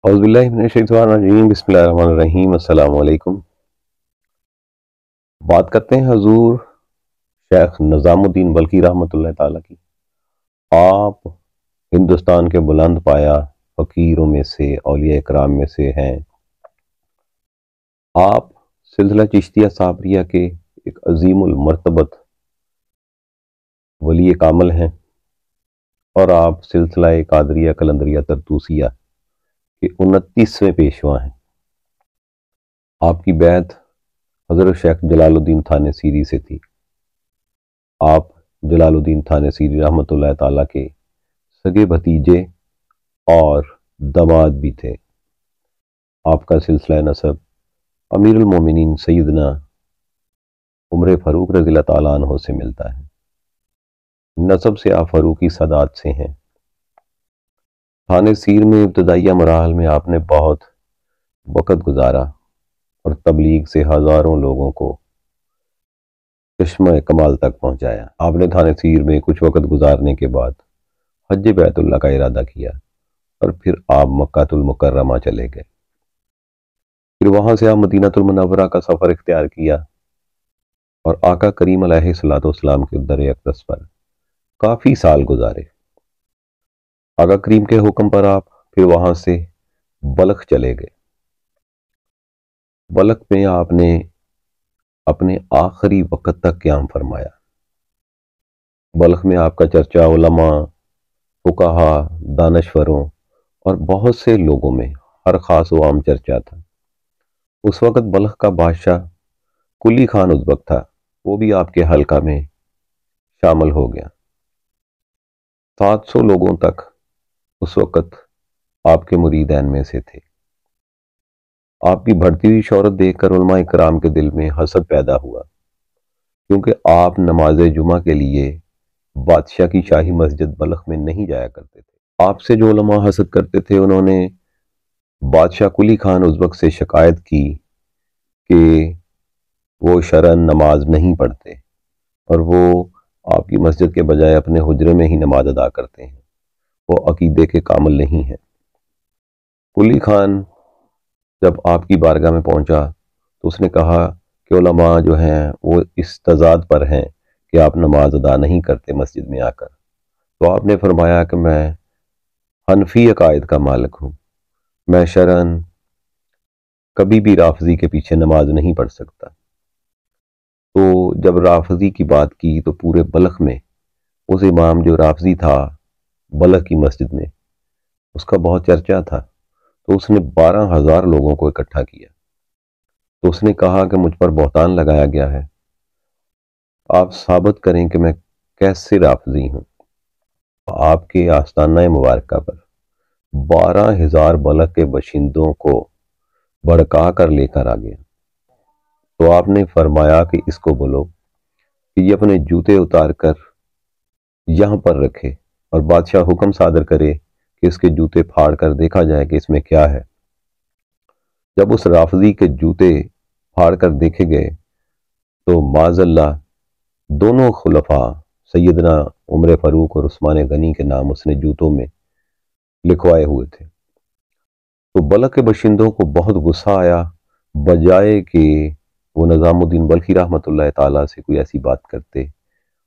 اعوذ باللہ من الشیطان الرجیم، بسم اللہ الرحمن الرحیم، السلام علیکم۔ بات کرتے ہیں حضور شیخ نظام الدین بلخی رحمۃ اللہ تعالیٰ کی۔ آپ ہندوستان کے بلند پایا فقیروں میں سے، اولیاء کرام میں سے ہیں۔ آپ سلسلہ چشتیہ صابریہ کے ایک عظیم المرتبت ولی کامل ہیں، اور آپ سلسلہ قادریہ قلندریہ طرطوسیہ کے 29ویں پیشوا ہیں۔ آپ کی بیعت حضرت شیخ جلال الدین تھانسیری سے تھی۔ آپ جلال الدین تھانسیری رحمۃ اللہ تعالیٰ کے سگے بھتیجے اور داماد بھی تھے۔ آپ کا سلسلہ نسب امیر المومنین سیدنا عمر فاروق رضی اللہ تعالیٰ عنہ سے ملتا ہے۔ نسب سے آپ فاروقی سادات سے ہیں۔ تھانسیر میں ابتدائیہ مراحل میں آپ نے بہت وقت گزارا اور تبلیغ سے ہزاروں لوگوں کو چشمہ کمال تک پہنچایا۔ آپ نے تھانسیر میں کچھ وقت گزارنے کے بعد حج بیت اللہ کا ارادہ کیا اور پھر آپ مکہ المکرمہ چلے گئے۔ پھر وہاں سے آپ مدینہ المنورہ کا سفر اختیار کیا اور آقا کریم علیہ الصلوۃ والسلام کے در اقدس پر کافی سال گزارے۔ آقا کریم کے حکم پر آپ پھر وہاں سے بلخ چلے گئے۔ بلخ میں آپ نے اپنے آخری وقت تک قیام فرمایا۔ بلخ میں آپ کا چرچا علماء، فقہا، دانشوروں اور بہت سے لوگوں میں ہر خاص و عام چرچا تھا۔ اس وقت بلخ کا بادشاہ کلی خان ازبک تھا، وہ بھی آپ کے حلقہ میں شامل ہو گیا۔ 700 لوگوں تک اس وقت آپ کے مریدین میں سے تھے۔ آپ کی بڑھتی ہوئی شہرت دیکھ کر علماء کرام کے دل میں حسد پیدا ہوا، کیونکہ آپ نماز جمعہ کے لیے بادشاہ کی شاہی مسجد بلخ میں نہیں جایا کرتے تھے۔ آپ سے جو علماء حسد کرتے تھے، انہوں نے بادشاہ کلی خان ازبک سے شکایت کی کہ وہ شرعاً نماز نہیں پڑھتے اور وہ آپ کی مسجد کے بجائے اپنے حجرے میں ہی نماز ادا کرتے ہیں، وہ عقیدے کے کامل نہیں ہیں۔ کلی خان جب آپ کی بارگاہ میں پہنچا تو اس نے کہا کہ علماء جو ہیں وہ اس تضاد پر ہیں کہ آپ نماز ادا نہیں کرتے مسجد میں آ کر۔ تو آپ نے فرمایا کہ میں حنفی عقائد کا مالک ہوں، میں شرعاً کبھی بھی رافضی کے پیچھے نماز نہیں پڑھ سکتا۔ تو جب رافضی کی بات کی تو پورے بلخ میں اس امام جو رافضی تھا بلخ کی مسجد میں، اس کا بہت چرچا تھا۔ تو اس نے 12,000 لوگوں کو اکٹھا کیا۔ تو اس نے کہا کہ مجھ پر بہتان لگایا گیا ہے، آپ ثابت کریں کہ میں کیسے رافضی ہوں۔ آپ کے آستانہ مبارکہ پر 12,000 بلخ کے باشندوں کو بھڑکا کر لے کر آ گیا۔ تو آپ نے فرمایا کہ اس کو بولو کہ یہ اپنے جوتے اتار کر یہاں پر رکھے اور بادشاہ حکم صادر کرے کہ اس کے جوتے پھاڑ کر دیکھا جائے کہ اس میں کیا ہے۔ جب اس رافضی کے جوتے پھاڑ کر دیکھے گئے تو معاذ اللہ دونوں خلفاء سیدنا عمر فاروق اور عثمان غنی کے نام اس نے جوتوں میں لکھوائے ہوئے تھے۔ تو بلخ کے باشندوں کو بہت غصہ آیا، بجائے کہ وہ نظام الدین بلخی رحمۃ اللہ تعالیٰ سے کوئی ایسی بات کرتے،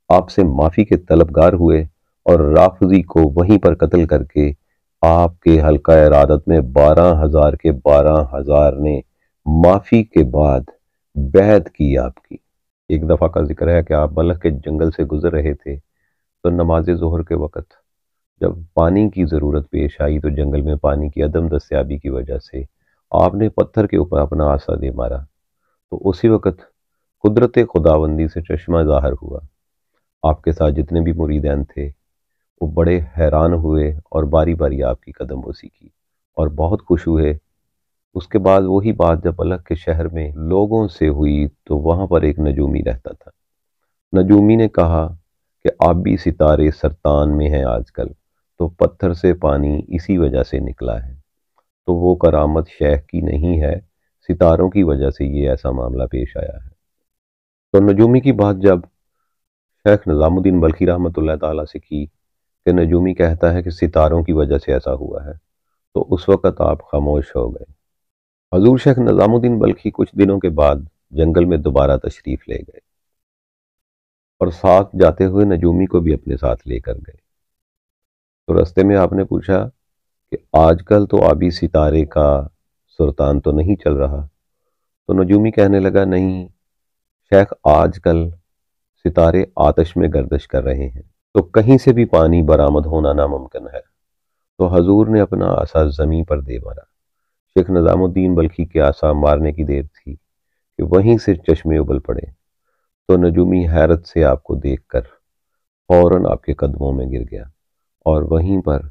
آپ سے معافی کے طلبگار ہوئے اور رافضی کو وہیں پر قتل کر کے آپ کے حلقہ ارادت میں 12,000 کے 12,000 نے معافی کے بعد بیعت کی آپ کی۔ ایک دفعہ کا ذکر ہے کہ آپ بلخ کے جنگل سے گزر رہے تھے تو نماز ظہر کے وقت جب پانی کی ضرورت پیش آئی تو جنگل میں پانی کی عدم دستیابی کی وجہ سے آپ نے پتھر کے اوپر اپنا عصا دے مارا، تو اسی وقت قدرت خداوندی سے چشمہ ظاہر ہوا۔ آپ کے ساتھ جتنے بھی مریدین تھے وہ بڑے حیران ہوئے اور باری باری آپ کی قدم بوسی کی اور بہت خوش ہوئے۔ اس کے بعد وہی بات جب بلخ کے شہر میں لوگوں سے ہوئی تو وہاں پر ایک نجومی رہتا تھا۔ نجومی نے کہا کہ آبی ستارے سرطان میں ہیں آج کل، تو پتھر سے پانی اسی وجہ سے نکلا ہے، تو وہ کرامت شیخ کی نہیں ہے، ستاروں کی وجہ سے یہ ایسا معاملہ پیش آیا ہے۔ تو نجومی کی بات جب شیخ نظام الدین بلخی رحمۃ اللہ تعالیٰ سے کی کہ نجومی کہتا ہے کہ ستاروں کی وجہ سے ایسا ہوا ہے، تو اس وقت آپ خاموش ہو گئے۔ حضور شیخ نظام الدین بلخی کچھ دنوں کے بعد جنگل میں دوبارہ تشریف لے گئے اور ساتھ جاتے ہوئے نجومی کو بھی اپنے ساتھ لے کر گئے۔ تو رستے میں آپ نے پوچھا کہ آج کل تو آبی ستارے کا سلطان تو نہیں چل رہا؟ تو نجومی کہنے لگا، نہیں شیخ، آج کل ستارے آتش میں گردش کر رہے ہیں، تو کہیں سے بھی پانی برآمد ہونا ناممکن ہے۔ تو حضور نے اپنا عصا زمیں پر دے مارا۔ شیخ نظام الدین بلخی کے عصا مارنے کی دیر تھی کہ وہیں سے چشمے ابل پڑے۔ تو نجومی حیرت سے آپ کو دیکھ کر فوراً آپ کے قدموں میں گر گیا اور وہیں پر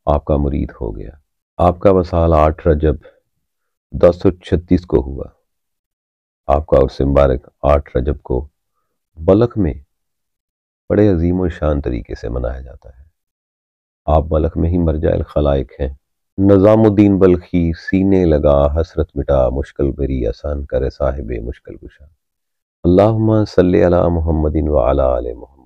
آپ کا مرید ہو گیا۔ آپ کا وصال 8 رجب 1036 کو ہوا۔ آپ کا عرس مبارک 8 رجب کو بلخ میں بڑے عظیم و شان طریقے سے منایا جاتا ہے۔ آپ بلخ میں ہی مرجع الخلائق ہیں۔ نظام الدین بلخی سینے لگا حسرت مٹا، مشکل بری آسان کرے صاحب مشکل کشا۔ اللہم صلی علی محمد وعلی آل محمد۔